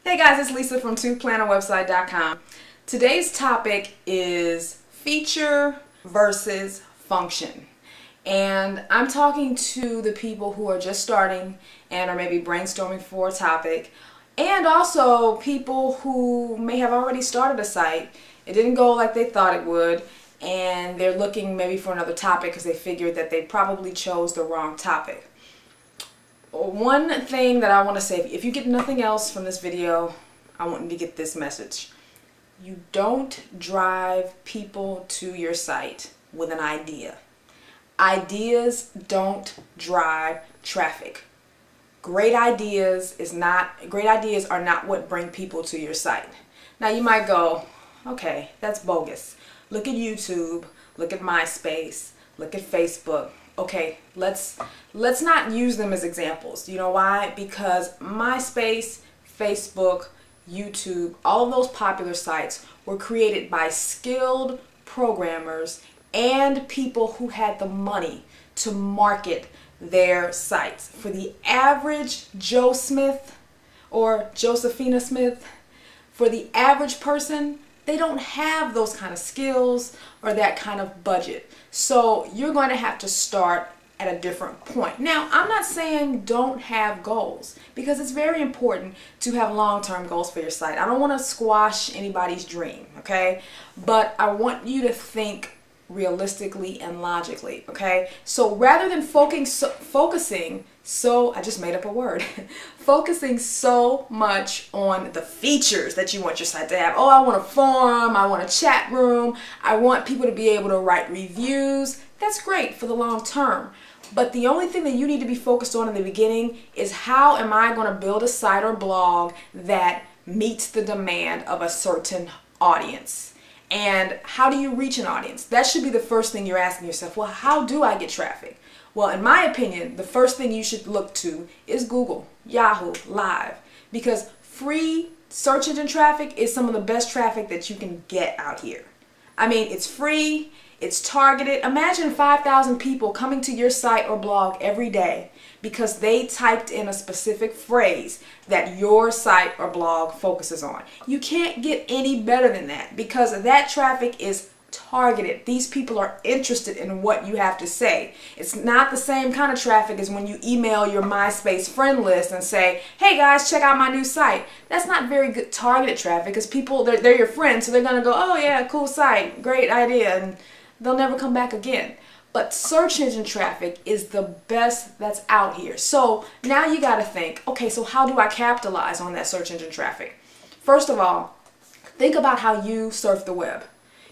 Hey guys, it's Lisa from twoplannerwebsite.com. Today's topic is feature versus function. And I'm talking to the people who are just starting and are maybe brainstorming for a topic, and also people who may have already started a site. It didn't go like they thought it would, and they're looking maybe for another topic because they figured that they probably chose the wrong topic. One thing that I want to say, if you get nothing else from this video, I want you to get this message. You don't drive people to your site with an idea. Ideas don't drive traffic. Great ideas are not what bring people to your site. Now you might go, okay, that's bogus. Look at YouTube, look at MySpace, look at Facebook. Okay, let's not use them as examples. You know why? Because MySpace, Facebook, YouTube, all of those popular sites were created by skilled programmers and people who had the money to market their sites. For the average Joe Smith or Josephina Smith, for the average person, they don't have those kind of skills or that kind of budget. So you're going to have to start at a different point. Now, I'm not saying don't have goals, because it's very important to have long-term goals for your site. I don't want to squash anybody's dream, okay? But I want you to think realistically and logically, okay? So rather than focusing so much on the features that you want your site to have. Oh, I want a forum, I want a chat room, I want people to be able to write reviews. That's great for the long term. But the only thing that you need to be focused on in the beginning is, how am I going to build a site or blog that meets the demand of a certain audience? And how do you reach an audience? That should be the first thing you're asking yourself. Well, how do I get traffic? Well, in my opinion, the first thing you should look to is Google, Yahoo, Live, because free search engine traffic is some of the best traffic that you can get out here. I mean, it's free, it's targeted. Imagine 5,000 people coming to your site or blog every day because they typed in a specific phrase that your site or blog focuses on. You can't get any better than that, because that traffic is targeted. These people are interested in what you have to say. It's not the same kind of traffic as when you email your MySpace friend list and say, hey guys, check out my new site. That's not very good targeted traffic, because people, they're your friends, so they're gonna go, oh yeah, cool site, great idea, and they'll never come back again. But search engine traffic is the best that's out here. So now you got to think, okay, so how do I capitalize on that search engine traffic? First of all, think about how you surf the web.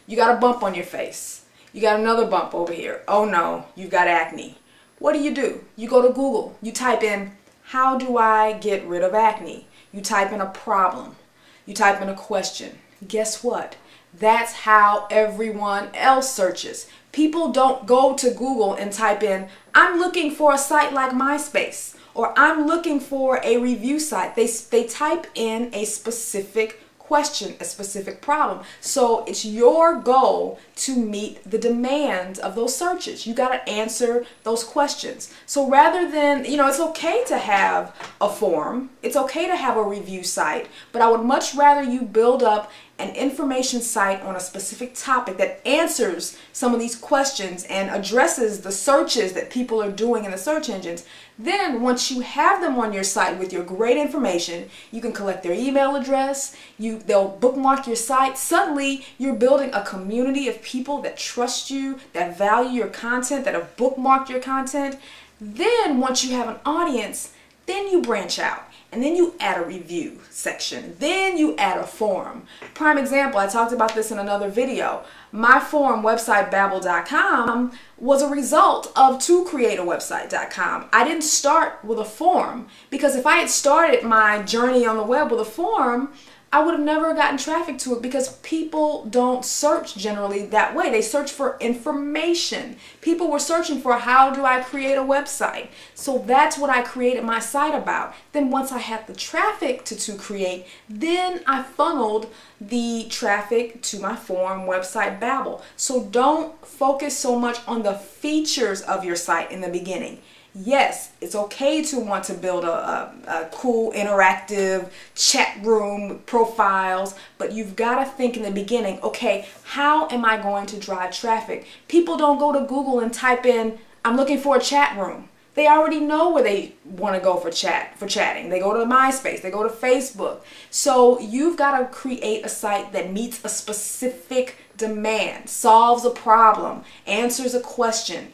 You got a bump on your face. You got another bump over here. Oh no, you've got acne. What do? You go to Google. You type in, how do I get rid of acne? You type in a problem. You type in a question. Guess what? That's how everyone else searches. People don't go to Google and type in, I'm looking for a site like MySpace, or I'm looking for a review site. They type in a specific question, a specific problem. So it's your goal to meet the demands of those searches. You got to answer those questions. So rather than, it's okay to have a forum, it's okay to have a review site, but I would much rather you build up an information site on a specific topic that answers some of these questions and addresses the searches that people are doing in the search engines. Then once you have them on your site with your great information, you can collect their email address, they'll bookmark your site. Suddenly you're building a community of people that trust you, that value your content, that have bookmarked your content. Then once you have an audience, then you branch out. And then you add a review section. Then you add a forum. Prime example, I talked about this in another video. My forum website, Babbel.com, was a result of tocreateawebsite.com. I didn't start with a forum, because if I had started my journey on the web with a forum, I would have never gotten traffic to it, because people don't search generally that way. They search for information. People were searching for, how do I create a website? So that's what I created my site about. Then once I had the traffic to create, then I funneled the traffic to my forum website, Babbel. So don't focus so much on the features of your site in the beginning. Yes, it's okay to want to build a cool interactive chat room profiles, but you've got to think in the beginning, okay, how am I going to drive traffic? People don't go to Google and type in, I'm looking for a chat room. They already know where they want to go for chatting. They go to MySpace, they go to Facebook. So you've got to create a site that meets a specific demand, solves a problem, answers a question.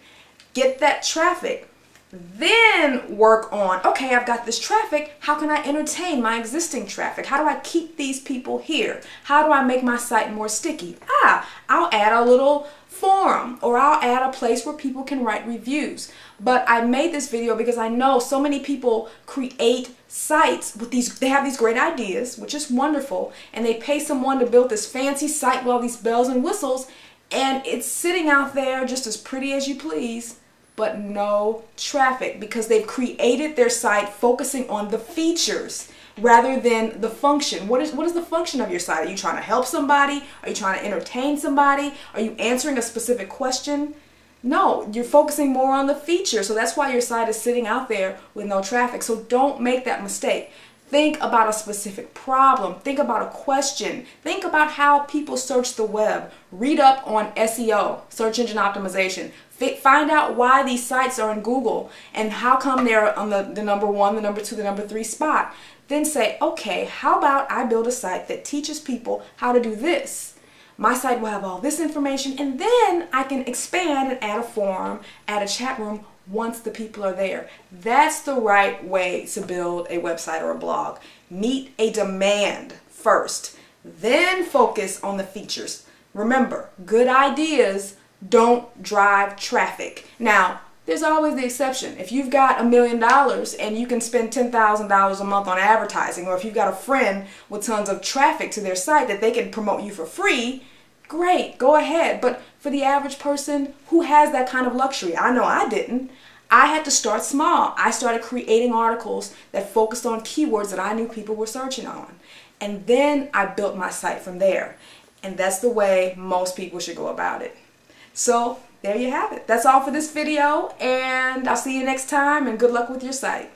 Get that traffic. Then work on, okay, I've got this traffic. How can I entertain my existing traffic? How do I keep these people here? How do I make my site more sticky? I'll add a little forum, or I'll add a place where people can write reviews. But I made this video because I know so many people create sites with they have these great ideas, which is wonderful, and they pay someone to build this fancy site with all these bells and whistles, and it's sitting out there just as pretty as you please, but no traffic, because they've created their site focusing on the features rather than the function. What is the function of your site? Are you trying to help somebody? Are you trying to entertain somebody? Are you answering a specific question? No, you're focusing more on the feature. So that's why your site is sitting out there with no traffic. So don't make that mistake. Think about a specific problem. Think about a question. Think about how people search the web. Read up on SEO, search engine optimization. Find out why these sites are in Google and how come they're on the number 1, the number 2, the number 3 spot. Then say, okay, how about I build a site that teaches people how to do this? My site will have all this information, and then I can expand and add a forum, add a chat room once the people are there. That's the right way to build a website or a blog. Meet a demand first, then focus on the features. Remember, good ideas don't drive traffic. Now, there's always the exception. If you've got $1 million and you can spend $10,000 a month on advertising, or if you've got a friend with tons of traffic to their site that they can promote you for free, great, go ahead. But for the average person, who has that kind of luxury? I know I didn't. I had to start small. I started creating articles that focused on keywords that I knew people were searching on. And then I built my site from there. And that's the way most people should go about it. So there you have it. That's all for this video, and I'll see you next time, and good luck with your site.